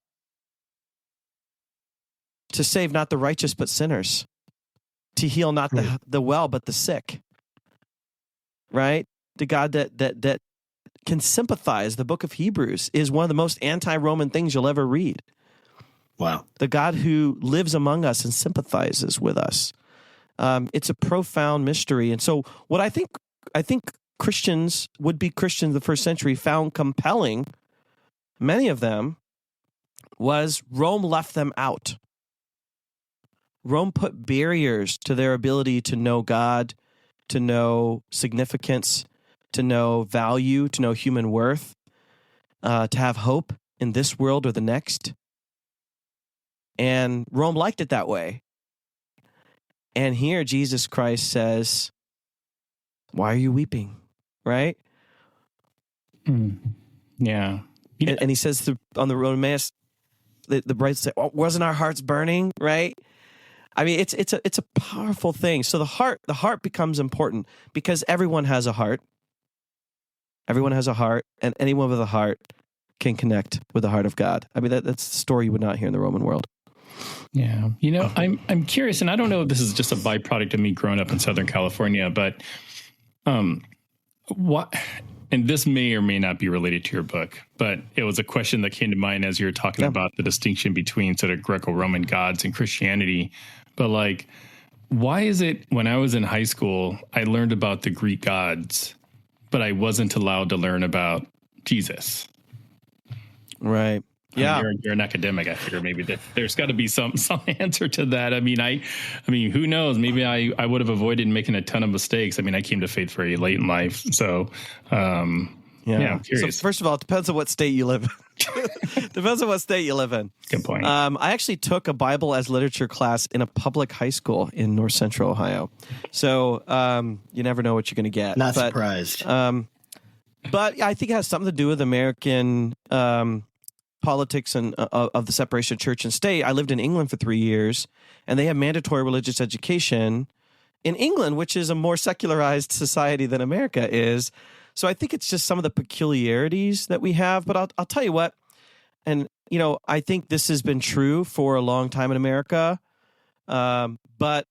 to save not the righteous but sinners, to heal not the well but the sick, right? The God that can sympathize. The book of Hebrews is one of the most anti-Roman things you'll ever read. Wow. The God who lives among us and sympathizes with us. It's a profound mystery. And so what I think Christians, would-be Christians of the first century, found compelling, many of them, was Rome left them out. Rome put barriers to their ability to know God, to know significance, to know value, to know human worth, to have hope in this world or the next. And Rome liked it that way. And here Jesus Christ says, why are you weeping? Right? Yeah. And he says on the road to Emmaus, the brides say, oh, wasn't our hearts burning? Right? I mean, it's a powerful thing. So the heart becomes important because everyone has a heart. Everyone has a heart, and anyone with a heart can connect with the heart of God. I mean, that's the story you would not hear in the Roman world. Yeah. You know, I'm curious, and I don't know if this is just a byproduct of me growing up in Southern California, but what, and this may or may not be related to your book, but it was a question that came to mind as you were talking about the distinction between sort of Greco-Roman gods and Christianity. But like, why is it when I was in high school, I learned about the Greek gods, but I wasn't allowed to learn about Jesus? Right. Yeah. I mean, you're an academic. I figure maybe there's got to be some answer to that. I mean, who knows? Maybe I would have avoided making a ton of mistakes. I mean, I came to faith very late in life. So, I'm curious. So first of all, it depends on what state you live in. Depends on what state you live in. Good point. I actually took a Bible as literature class in a public high school in North Central Ohio. So you never know what you're going to get. Not surprised. But I think it has something to do with American politics and of the separation of church and state. I lived in England for 3 years, and they have mandatory religious education in England, which is a more secularized society than America is. So I think it's just some of the peculiarities that we have. But I'll tell you what, and I think this has been true for a long time in America, but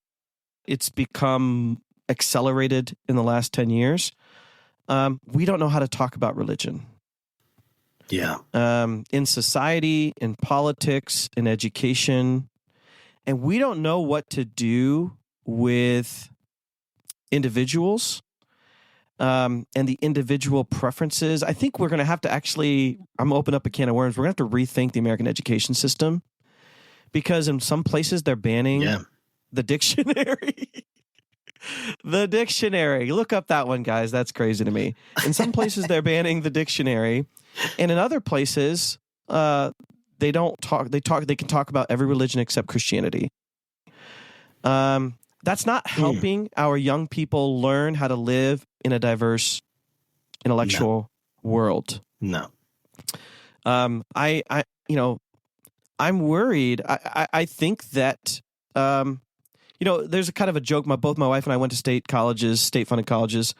it's become accelerated in the last 10 years. We don't know how to talk about religion. Yeah. In society, in politics, in education. And we don't know what to do with individuals and the individual preferences. I think we're going to have to I'm opening up a can of worms. We're going to have to rethink the American education system because in some places they're banning the dictionary. The dictionary. Look up that one, guys. That's crazy to me. In some places they're banning the dictionary. And in other places, they don't talk. They can talk about every religion except Christianity. That's not helping our young people learn how to live in a diverse intellectual world. No. I'm worried. I think that there's a kind of a joke. Both my wife and I went to state-funded colleges,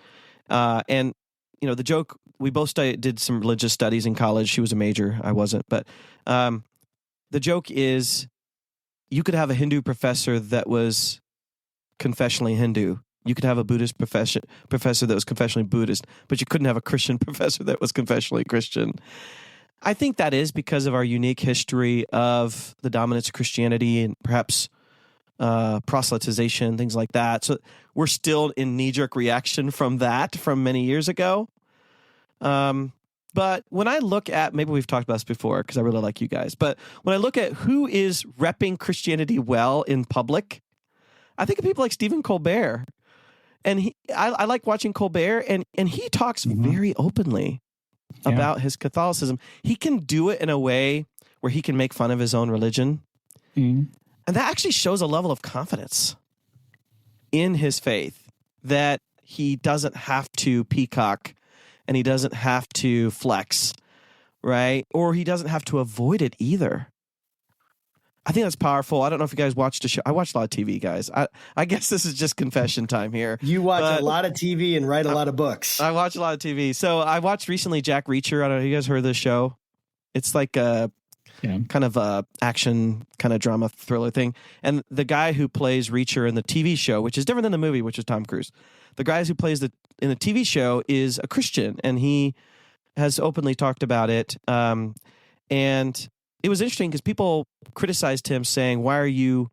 and the joke. We both did some religious studies in college. She was a major. I wasn't. But the joke is you could have a Hindu professor that was confessionally Hindu. You could have a Buddhist professor that was confessionally Buddhist, but you couldn't have a Christian professor that was confessionally Christian. I think that is because of our unique history of the dominance of Christianity and perhaps proselytization, things like that. So we're still in knee-jerk reaction from many years ago. But when I look at, maybe we've talked about this before because I really like you guys, but when I look at who is repping Christianity well in public, I think of people like Stephen Colbert. And I like watching Colbert, and he talks very openly about his Catholicism. He can do it in a way where he can make fun of his own religion. And that actually shows a level of confidence in his faith that he doesn't have to peacock and he doesn't have to flex, right? Or he doesn't have to avoid it either. I think that's powerful. I don't know if you guys watched the show. I watch a lot of TV, guys. I guess this is just confession time here. You watch a lot of TV and write a lot of books. I watch a lot of TV. So I watched recently Jack Reacher. I don't know if you guys heard of this show. It's like a kind of a action kind of drama thriller thing. And the guy who plays Reacher in the TV show, which is different than the movie, which is Tom Cruise. The guy who plays in the TV show is a Christian, and he has openly talked about it. And it was interesting because people criticized him saying, why are you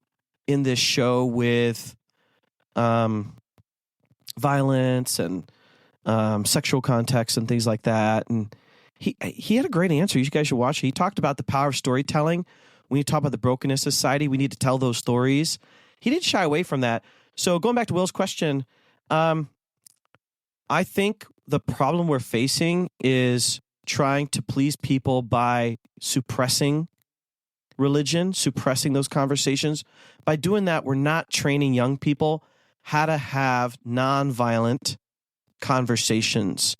in this show with violence and sexual context and things like that? And he had a great answer. You guys should watch it. He talked about the power of storytelling. When you talk about the brokenness of society, we need to tell those stories. He didn't shy away from that. So going back to Will's question, I think the problem we're facing is trying to please people by suppressing religion, suppressing those conversations. By doing that, we're not training young people how to have nonviolent conversations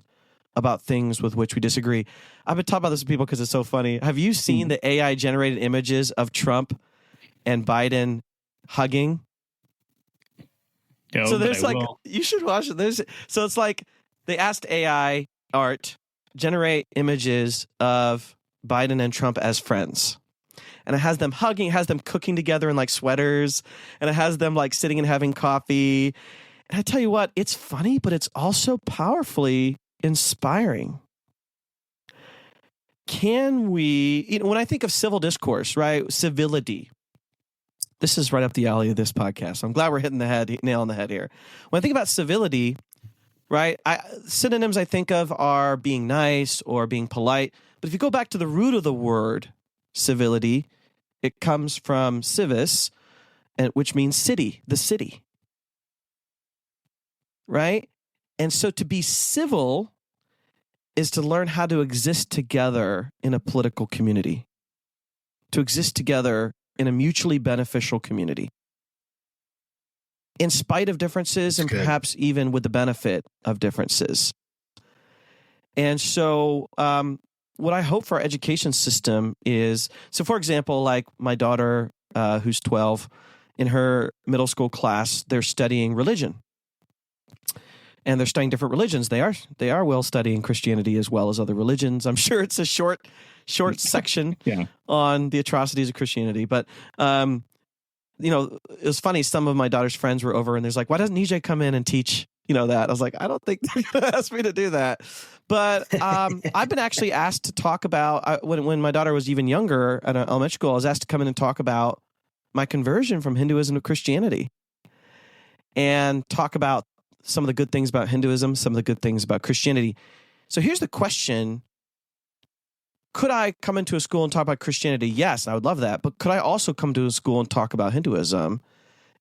about things with which we disagree. I've been talking about this with people because it's so funny. Have you seen the AI-generated images of Trump and Biden hugging? No, so there's you should watch it. So it's like they asked AI art generate images of Biden and Trump as friends. And it has them hugging, it has them cooking together in like sweaters, and it has them like sitting and having coffee. And I tell you what, it's funny, but it's also powerfully inspiring. Can we, when I think of civil discourse, right? Civility. This is right up the alley of this podcast. I'm glad we're hitting the nail on the head here. When I think about civility, right? Synonyms I think of are being nice or being polite. But if you go back to the root of the word civility, it comes from civis, which means city, the city. Right? And so to be civil is to learn how to exist together in a political community, to exist together in a mutually beneficial community, in spite of differences and perhaps even with the benefit of differences. And so what I hope for our education system is, so for example, like my daughter who's 12, in her middle school class, they're studying religion. And they're studying different religions. They are well studying Christianity as well as other religions. I'm sure it's a short section on the atrocities of Christianity. But, it was funny. Some of my daughter's friends were over and there's like, why doesn't Nijay come in and teach, that? I was like, I don't think they're going to ask me to do that. But I've been actually asked to talk about, when my daughter was even younger at elementary school, I was asked to come in and talk about my conversion from Hinduism to Christianity and talk about some of the good things about Hinduism, some of the good things about Christianity. So here's the question. Could I come into a school and talk about Christianity? Yes, I would love that. But could I also come to a school and talk about Hinduism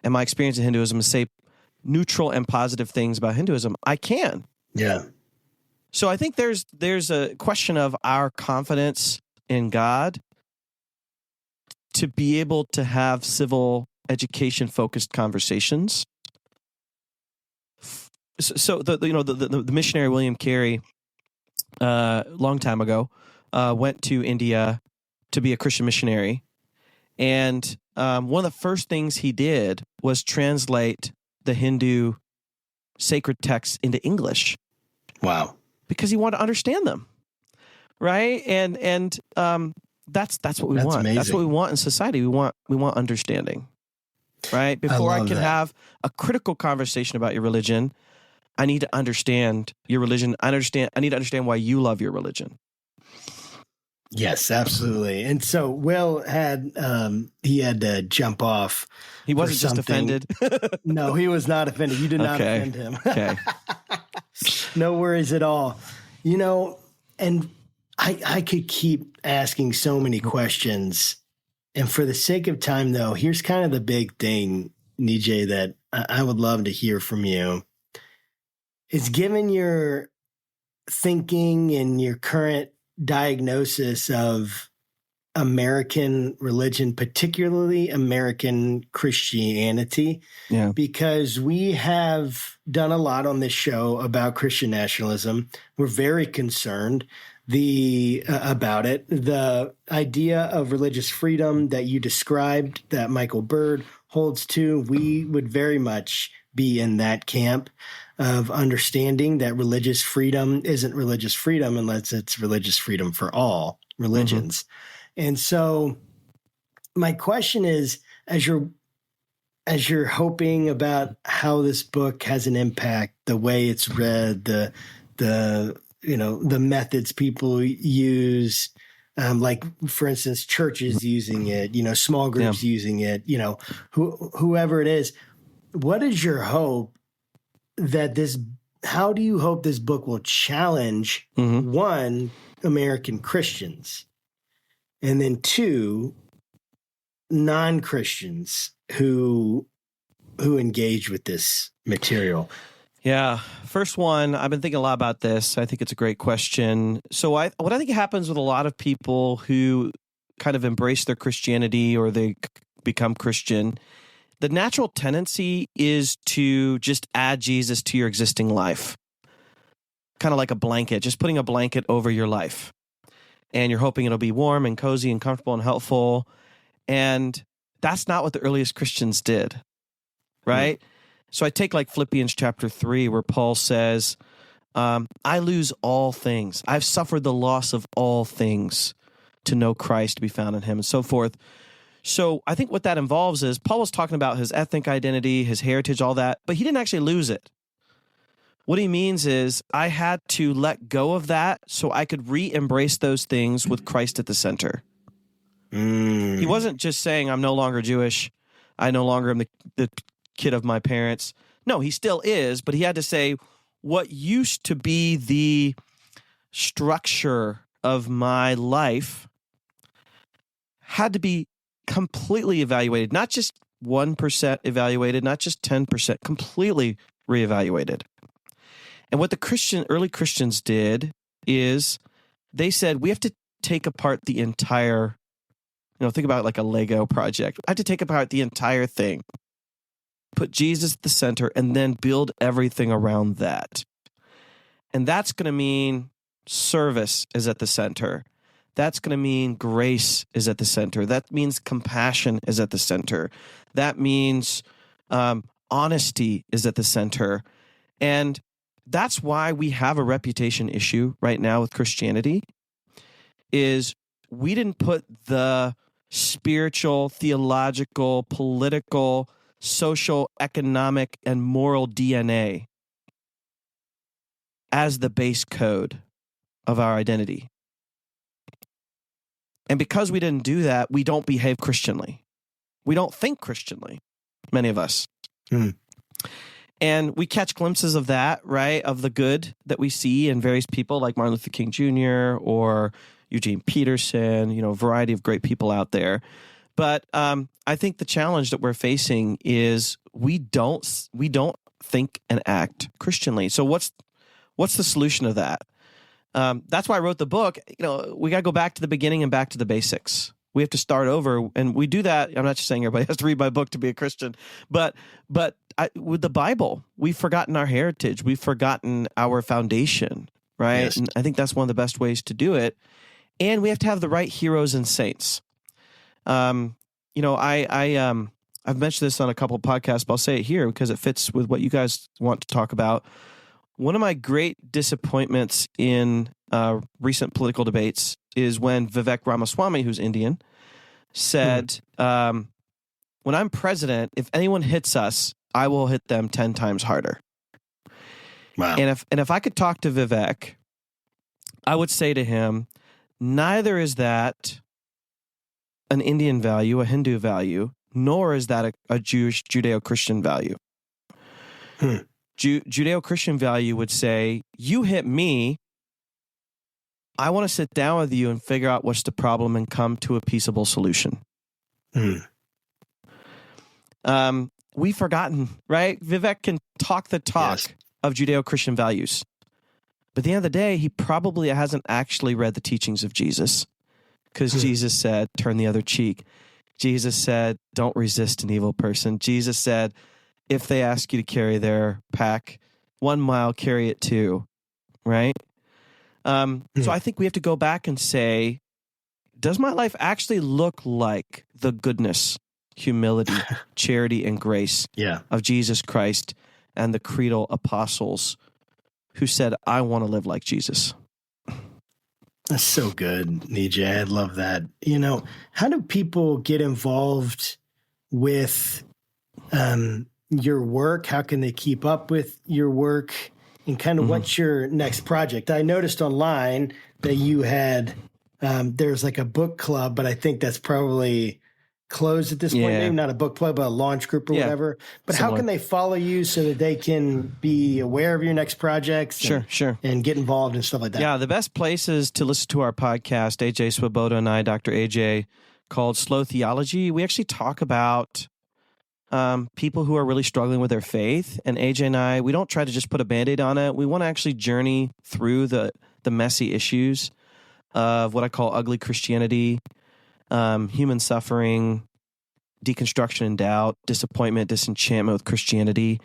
and my experience in Hinduism and say neutral and positive things about Hinduism? I can. Yeah. So I think there's a question of our confidence in God to be able to have civil education-focused conversations. So the missionary William Carey, long time ago, went to India to be a Christian missionary, and one of the first things he did was translate the Hindu sacred texts into English. Wow! Because he wanted to understand them, right? And that's what we want. Amazing. That's what we want in society. We want understanding, right? Before I can have a critical conversation about your religion, I need to understand your religion. I need to understand why you love your religion. Yes, absolutely. And so Will had he had to jump off. He wasn't just offended. No, he was not offended. You did not offend him. Okay. No worries at all. And I could keep asking so many questions. And for the sake of time, though, here's kind of the big thing, Nijay, that I would love to hear from you. Is given your thinking and your current diagnosis of American religion, particularly American Christianity, because we have done a lot on this show about Christian nationalism. We're very concerned about it. The idea of religious freedom that you described, that Michael Bird holds to, we would very much be in that camp of understanding that religious freedom isn't religious freedom unless it's religious freedom for all religions. And so my question is, as you're hoping about how this book has an impact, the way it's read, the methods people use, like for instance, churches using it, small groups using it, whoever it is, what is your hope how do you hope this book will challenge one, American Christians, and then two, non-Christians who engage with this material? Yeah. First one, I've been thinking a lot about this. I think it's a great question. So what I think happens with a lot of people who kind of embrace their Christianity or they become Christian, the natural tendency is to just add Jesus to your existing life. Kind of like a blanket, just putting a blanket over your life. And you're hoping it'll be warm and cozy and comfortable and helpful. And that's not what the earliest Christians did, right? So I take like Philippians chapter 3, where Paul says, I lose all things. I've suffered the loss of all things to know Christ, to be found in him, and so forth. So I think what that involves is Paul was talking about his ethnic identity, his heritage, all that, but he didn't actually lose it. What he means is I had to let go of that so I could re-embrace those things with Christ at the center. He wasn't just saying, I'm no longer Jewish. I no longer am the kid of my parents. No, he still is, but he had to say what used to be the structure of my life had to be completely evaluated, not just 1% evaluated, not just 10%, completely reevaluated. And what the early Christians did is they said, we have to take apart the entire, think about it like a Lego project. I have to take apart the entire thing, put Jesus at the center, and then build everything around that. And that's going to mean service is at the center. That's going to mean grace is at the center. That means compassion is at the center. That means honesty is at the center. And that's why we have a reputation issue right now with Christianity, is we didn't put the spiritual, theological, political, social, economic, and moral DNA as the base code of our identity. And because we didn't do that, we don't behave Christianly. We don't think Christianly, many of us. And we catch glimpses of that, right, of the good that we see in various people like Martin Luther King Jr. or Eugene Peterson, a variety of great people out there. But I think the challenge that we're facing is we don't think and act Christianly. So what's the solution to that? That's why I wrote the book. We got to go back to the beginning and back to the basics. We have to start over, and we do that. I'm not just saying everybody has to read my book to be a Christian, but with the Bible, we've forgotten our heritage. We've forgotten our foundation, right? Yes. And I think that's one of the best ways to do it. And we have to have the right heroes and saints. I've mentioned this on a couple of podcasts, but I'll say it here because it fits with what you guys want to talk about. One of my great disappointments in recent political debates is when Vivek Ramaswamy, who's Indian, said, when I'm president, if anyone hits us, I will hit them 10 times harder. Wow. And if I could talk to Vivek, I would say to him, neither is that an Indian value, a Hindu value, nor is that a Jewish Judeo-Christian value. Judeo-Christian value would say, you hit me, I want to sit down with you and figure out what's the problem and come to a peaceable solution. We've forgotten, right? Vivek can talk the talk of Judeo-Christian values. But at the end of the day, he probably hasn't actually read the teachings of Jesus, because Jesus said, turn the other cheek. Jesus said, don't resist an evil person. Jesus said, if they ask you to carry their pack 1 mile, carry it 2, right? So I think we have to go back and say, does my life actually look like the goodness, humility, charity, and grace of Jesus Christ and the creedal apostles who said, I want to live like Jesus? That's so good, Nijay. I love that. How do people get involved with your work? How can they keep up with your work? And kind of what's your next project? I noticed online that you had, there's like a book club, but I think that's probably closed at this point. Maybe not a book club, but a launch group or whatever. But how can they follow you so that they can be aware of your next projects? And get involved and stuff like that? Yeah, the best place is to listen to our podcast, AJ Swoboda and I, Dr. AJ, called Slow Theology. We actually talk about people who are really struggling with their faith. And AJ and I, we don't try to just put a Band-Aid on it. We want to actually journey through the messy issues of what I call ugly Christianity, human suffering, deconstruction and doubt, disappointment, disenchantment with Christianity.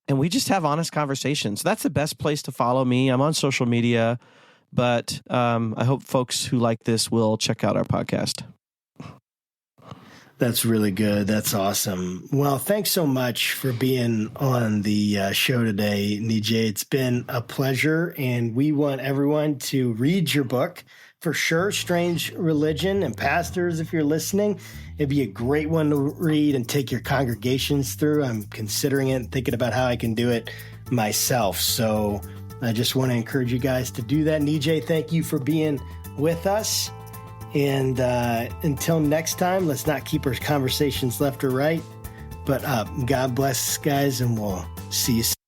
And we just have honest conversations. So that's the best place to follow me. I'm on social media, but I hope folks who like this will check out our podcast. That's really good. That's awesome. Well, thanks so much for being on the show today, Nijay. It's been a pleasure, and we want everyone to read your book for sure, Strange Religion. And pastors, if you're listening, it'd be a great one to read and take your congregations through. I'm considering it and thinking about how I can do it myself. So I just want to encourage you guys to do that. Nijay, thank you for being with us. And until next time, let's not keep our conversations left or right, but up. God bless, guys, and we'll see you soon.